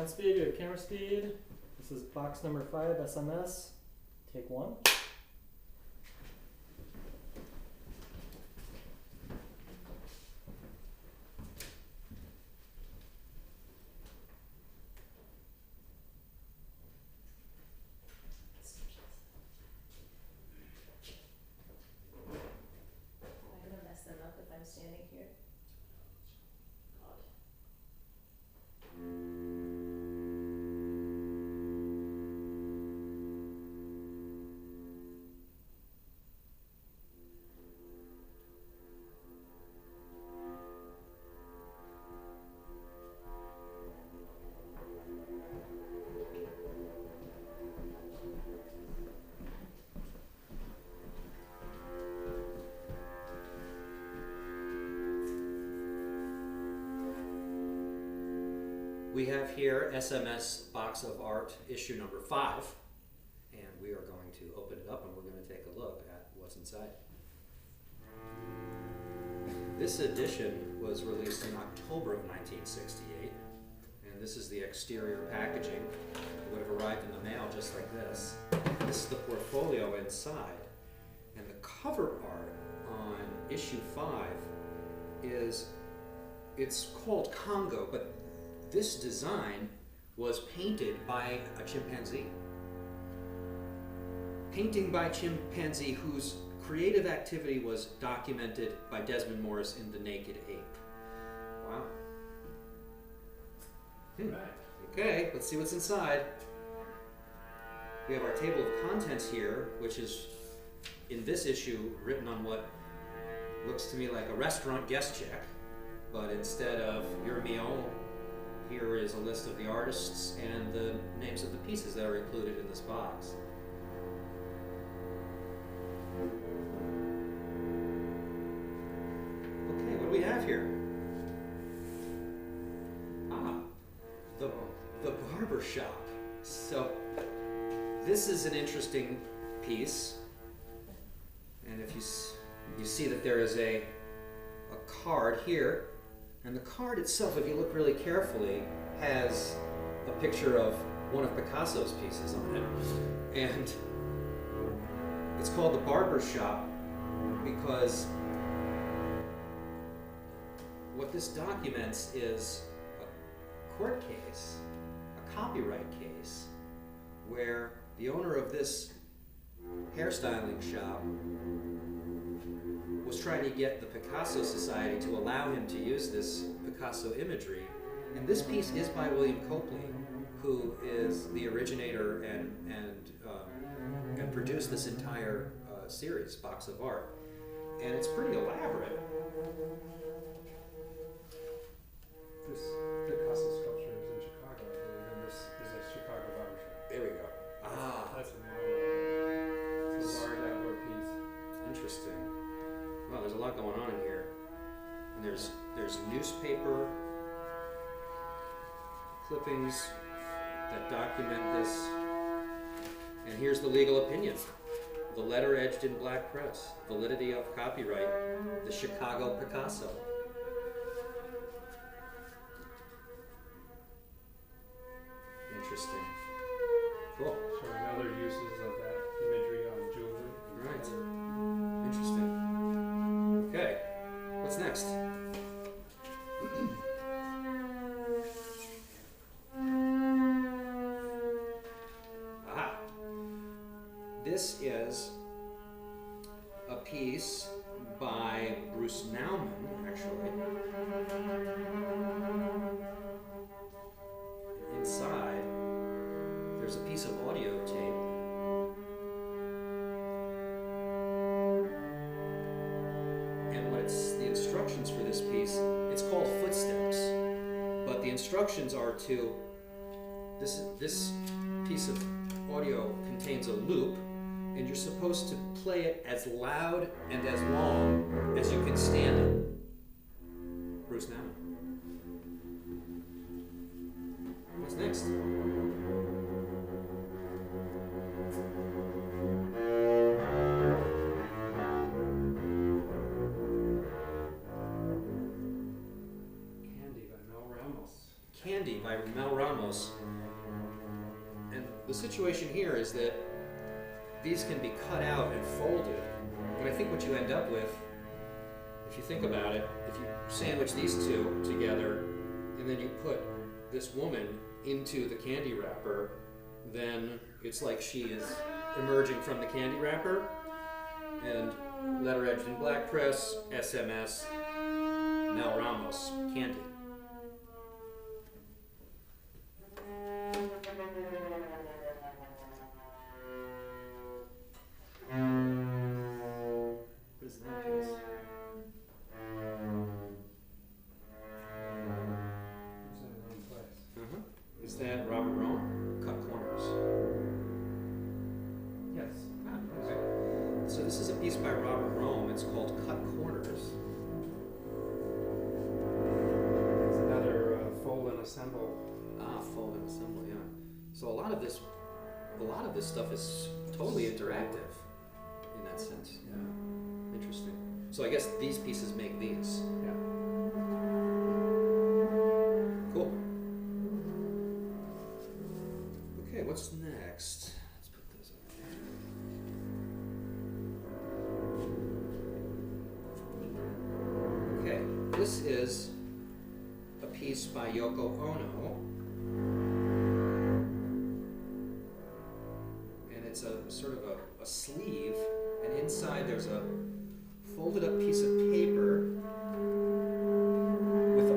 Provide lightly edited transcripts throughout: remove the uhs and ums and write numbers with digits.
On speed, we have camera speed. This is box number 5, SMS. Take 1. I'm gonna mess them up if I'm standing here. We have here SMS Box of Art issue number 5, and we are going to open it up and we're going to take a look at what's inside. This edition was released in October of 1968, and this is the exterior packaging. It would have arrived in the mail just like this. This is the portfolio inside, and the cover art on issue 5 it's called Congo, but this design was painted by a chimpanzee. Painting by chimpanzee whose creative activity was documented by Desmond Morris in The Naked Ape. Wow. Right. Okay, let's see what's inside. We have our table of contents here, which is, in this issue, written on what looks to me like a restaurant guest check, but instead of your meal, here is a list of the artists and the names of the pieces that are included in this box. Okay, what do we have here? The barber shop. So this is an interesting piece, and if you see that there is a card here. And the card itself, if you look really carefully, has a picture of one of Picasso's pieces on it. And it's called the Barber Shop because what this documents is a court case, a copyright case, where the owner of this hairstyling shop was trying to get the Picasso Society to allow him to use this Picasso imagery. And this piece is by William Copley, who is the originator and produced this entire series, Box of Art. And it's pretty elaborate. This Picasso sculpture is in Chicago, I believe, and this is a Chicago barbershop. There we go. That's a large outdoor piece. Interesting. Wow, there's a lot going on in here. And there's newspaper clippings that document this. And here's the legal opinion. The letter edged in black press. Validity of copyright. The Chicago Picasso. Interesting. Cool. Showing other uses of that imagery on jewelry. Right. Interesting. Okay. What's next? Aha. This is a piece by Bruce Nauman, actually. Inside, there's a piece of audio tape. And the instructions for this piece, it's called Footsteps, but the instructions are to, this piece of audio contains a loop, and you're supposed to play it as loud and as long as you can stand it. Bruce Nauman. What's next? Candy by by Mel Ramos. And the situation here is that these can be cut out and folded. And I think what you end up with, if you think about it, if you sandwich these two together and then you put this woman into the candy wrapper, then it's like she is emerging from the candy wrapper. And letter edged in black press, SMS, Mel Ramos, candy. What is that piece? It's in the wrong place. Is that Robert Rome? Cut corners. Yes. Okay. So this is a piece by Robert Rome. It's called Cut Corners. It's another fold and assemble. Fold and assemble, yeah. So a lot of this stuff is totally interactive in that sense. Yeah. Interesting. So I guess these pieces make these. Yeah. Cool. Okay, what's next? Let's put those over here. Okay, this is a piece by Yoko Ono. And it's a sort of a sleeve, and inside there's a folded up piece of paper with a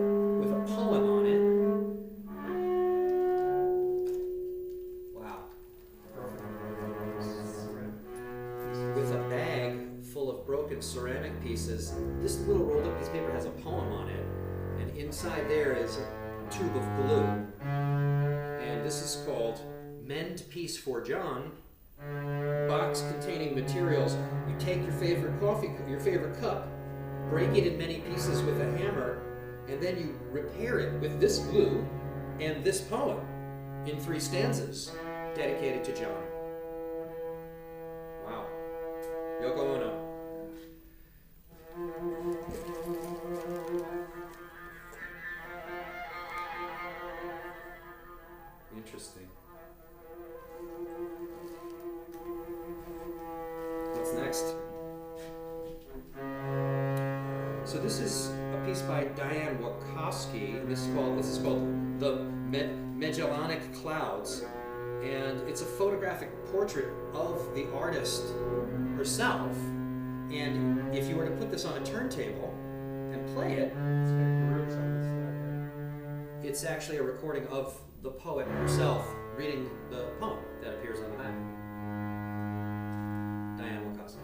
poem on it. Wow. With a bag full of broken ceramic pieces. This little rolled up piece of paper has a poem on it, and inside there is a tube of glue. And this is called Mend Piece for John. Box containing materials. You take your favorite cup, break it in many pieces with a hammer, and then you repair it with this glue and this poem in 3 stanzas dedicated to John. Wow. Yoko Ono. Interesting. What's next? So this is a piece by Diane Wachowski, and this is called The Magellanic Clouds, and it's a photographic portrait of the artist herself. And if you were to put this on a turntable and play it, it's actually a recording of the poet herself reading the poem that appears on the back. Diane Wachowski.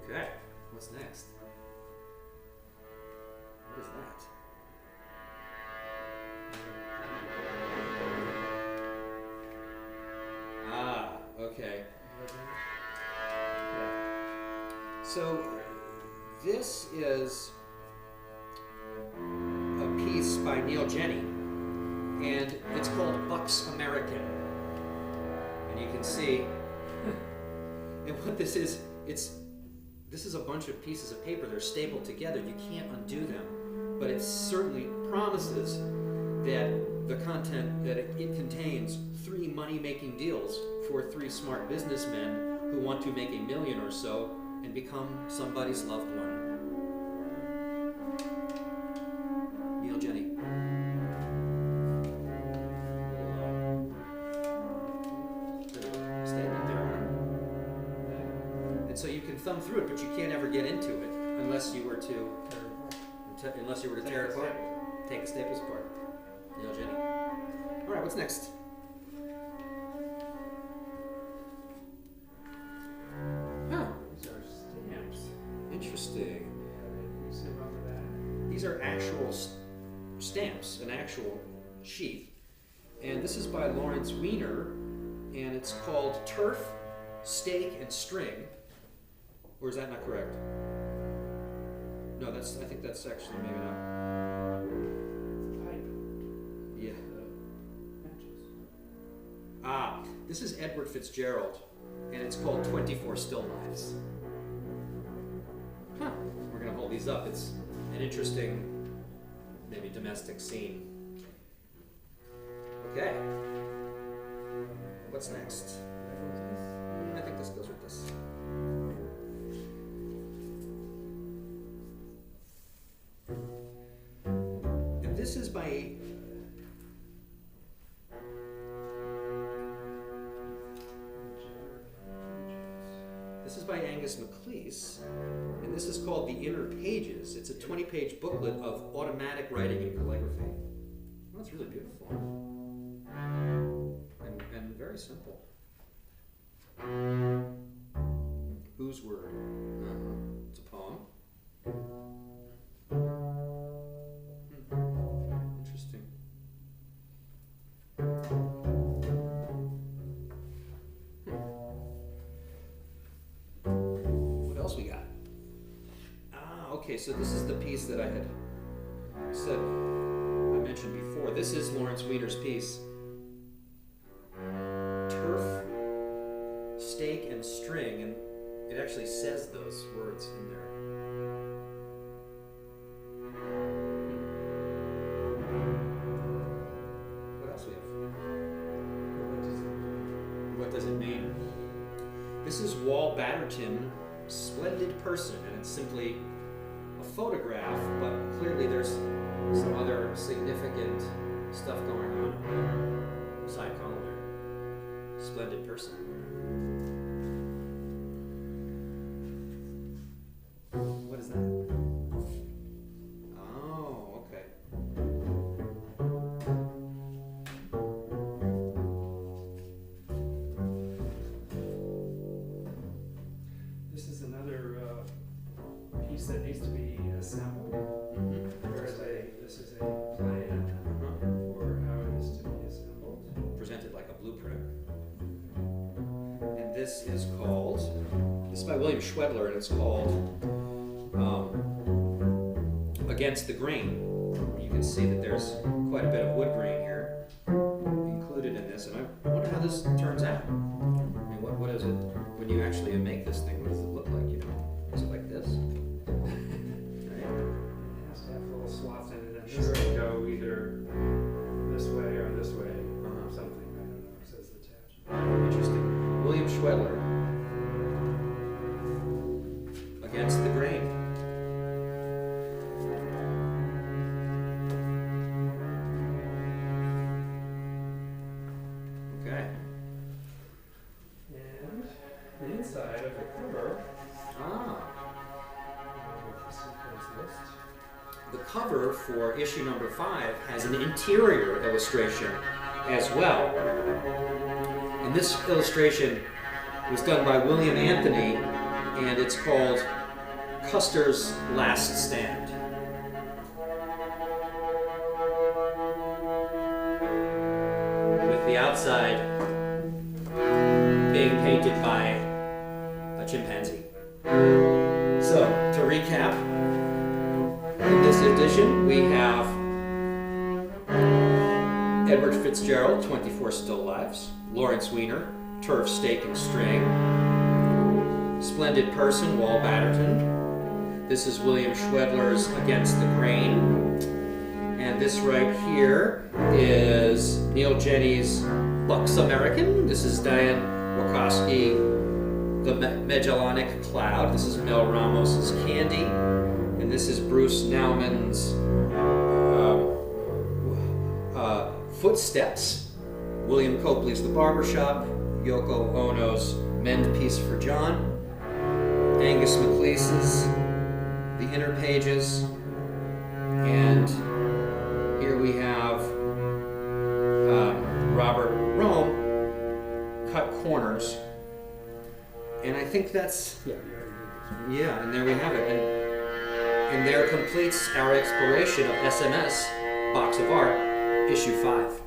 Okay, what's next? What is that? Okay. So this is a piece by Neil Jenny, and it's called Bucks American. And you can see, and what this is a bunch of pieces of paper. They're stapled together. You can't undo them, but it certainly promises that the content that it contains 3 money-making deals for 3 smart businessmen who want to make $1 million or so and become somebody's loved one. Neil Jenny. Standing there. And so you can thumb through it, but you can't ever get into it unless you were to tear it apart. Take the staples apart. Neil Jenny. All right, what's next? These are stamps. Interesting. You see above the back. These are actual stamps, an actual sheath. And this is by Lawrence Weiner, and it's called Turf, Stake, and String. Or is that not correct? No, I think that's actually maybe not. It's pipe. Yeah. Matches. This is Edward Fitzgerald, and it's called 24 Still Lives. We're gonna hold these up. It's an interesting maybe domestic scene. Okay. What's next? I think this goes with this. And this is by Angus MacLeese, and this is called The Inner Pages. It's a 20-page booklet of automatic writing and calligraphy. Well, it's really beautiful. And very simple. Whose word? It's a poem. Interesting. What else we got? Okay, so this is the piece that I had said, I mentioned before. This is Lawrence Weiner's piece. Turf, stake, and string, and it actually says those words in there. What else we have? What does it mean? This is Wall Batterton, Splendid Person, and it's simply a photograph, but clearly there's some other significant stuff going on in the side column there. Splendid Person. What is that? Oh, okay. This is another piece that needs to be assembled. This is a plan for how it is to be assembled. Presented like a blueprint. And this is called, this is by William Schwedler, and it's called Against the Grain. You can see that there's quite a bit of wood grain here included in this, and I wonder how this turns out. I mean, what is it, when you actually make this thing, what does it look like, you know? Is it like this? Right? It has to have little slots in it, and this can go either this way or this way, something, I don't know, says the text. Interesting. William Schwedler. Against the Grain. Okay. And the inside of the cover, the cover for issue number 5 has an interior illustration as well. And this illustration was done by William Anthony, and it's called Custer's Last Stand. With the outside being painted by a chimpanzee. So, to recap, in this edition we have Edward Fitzgerald, 24 Still Lives, Lawrence Weiner, Turf, Stake, and String, Splendid Person, Wall Batterton. This is William Schwedler's Against the Grain. And this right here is Neil Jenny's Bucks American. This is Diane Wachowski, The Magellanic Cloud. This is Mel Ramos's Candy. And this is Bruce Naumann's Footsteps. William Copley's The Barbershop. Yoko Ono's Mend Piece for John. Angus MacLeese's The Inner Pages. And here we have Robert Rome, Cut Corners. And I think that's, yeah, and there we have it. And there completes our exploration of SMS, Box of Art, issue 5.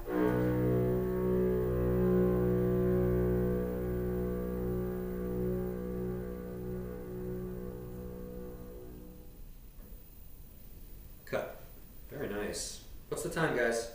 Cut. Very nice. What's the time, guys?